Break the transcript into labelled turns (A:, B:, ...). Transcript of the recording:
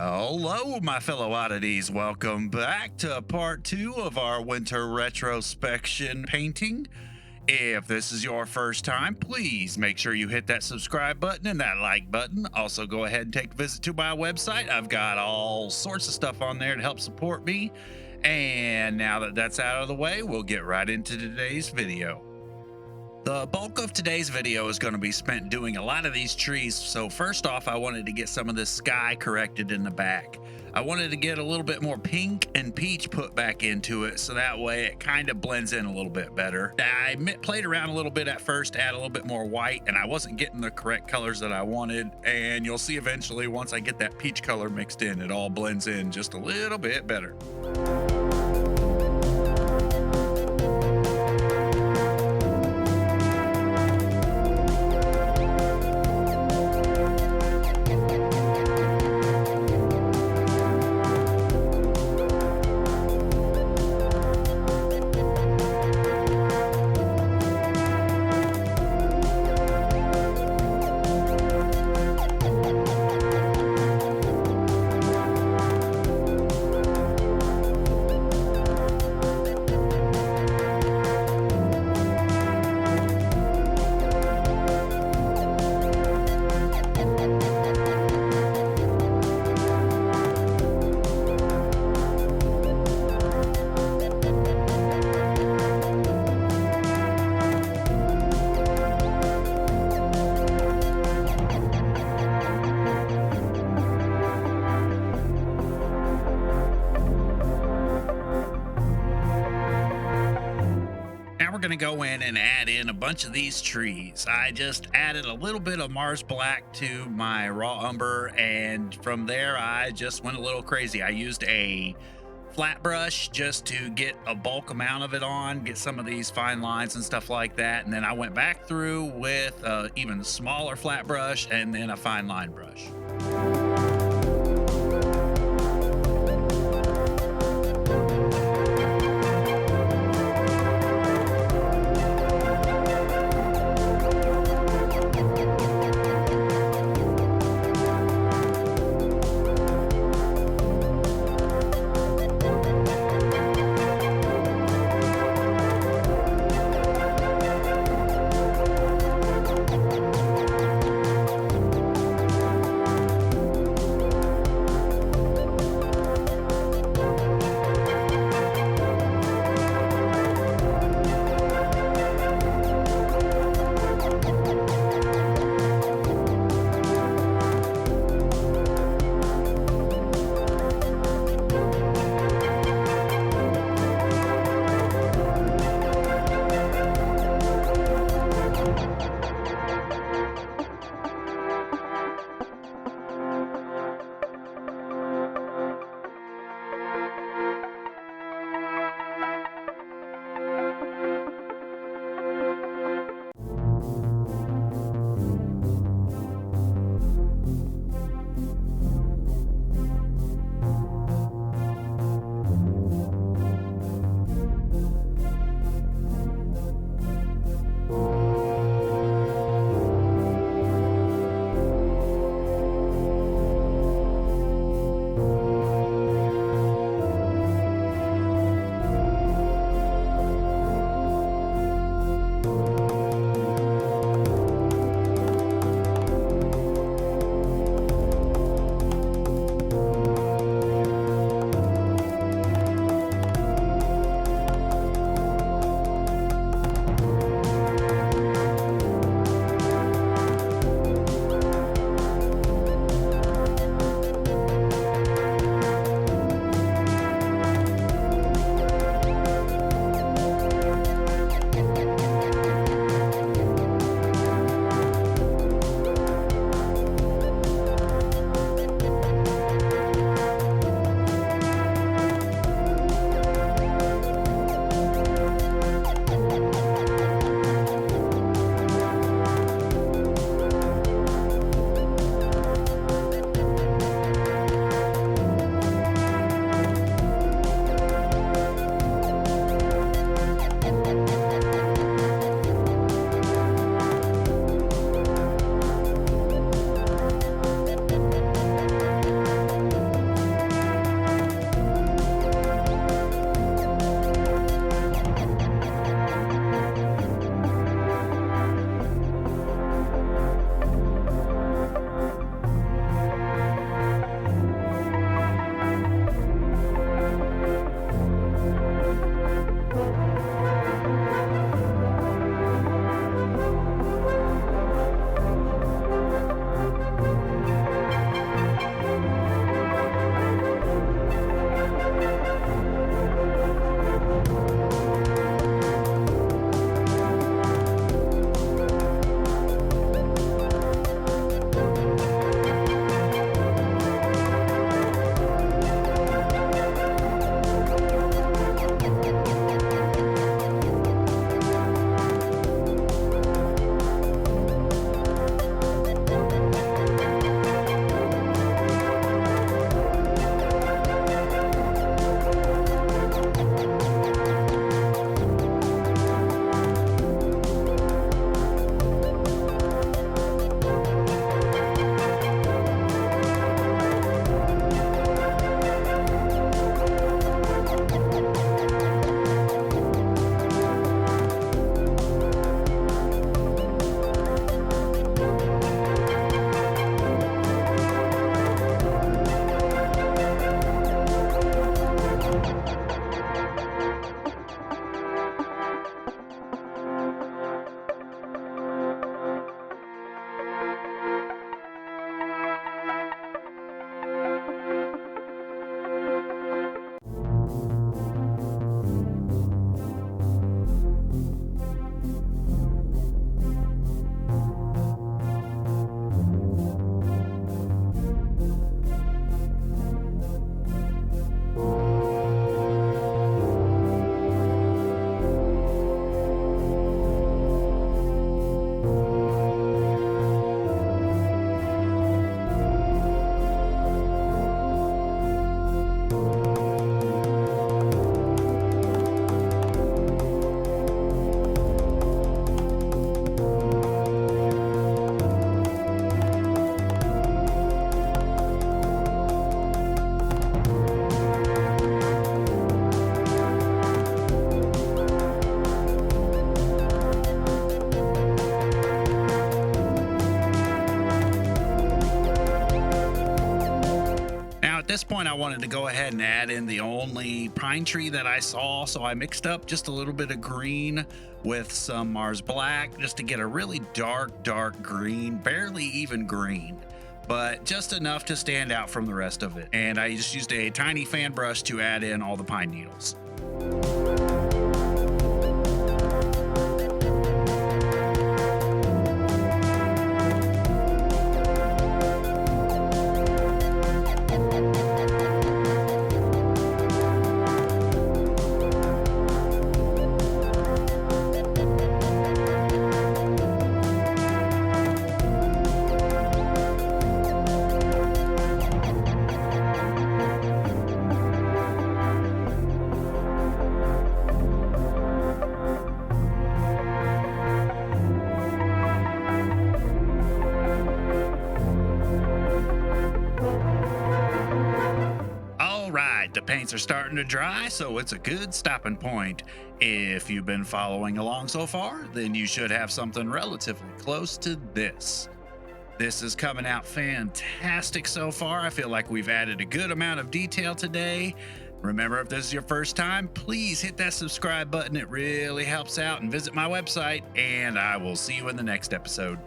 A: Hello, my fellow oddities. Welcome back to part two of our winter retrospection painting. If this is your first time, please make sure you hit that subscribe button and that like button. Also, go ahead and take a visit to my website. I've got all sorts of stuff on there to help support me. And now that that's out of the way, we'll get right into today's video. The bulk of today's video is going to be spent doing a lot of these trees. So first off, I wanted to get some of this sky corrected in the back. I wanted to get a little bit more pink and peach put back into it, so that way it kind of blends in a little bit better. I played around a little bit at first, add a little bit more white, and I wasn't getting the correct colors that I wanted. And you'll see eventually, once I get that peach color mixed in, it all blends in just a little bit better. We're going to go in and add in a bunch of these trees. I just added a little bit of Mars Black to my raw umber, and from there I just went a little crazy. I used a flat brush just to get a bulk amount of it on, get some of these fine lines and stuff like that, and then I went back through with a even smaller flat brush and then a fine line brush. this point, I wanted to go ahead and add in the only pine tree that I saw. So I mixed up just a little bit of green with some Mars Black just to get a really dark green, barely even green, but just enough to stand out from the rest of it. And I just used a tiny fan brush to add in all the pine needles. The paints are starting to dry, so it's a good stopping point. If you've been following along so far, then you should have something relatively close to this. This is coming out fantastic so far. I feel like we've added a good amount of detail today. Remember, if this is your first time, please hit that subscribe button. It really helps out, and visit my website, and I will see you in the next episode.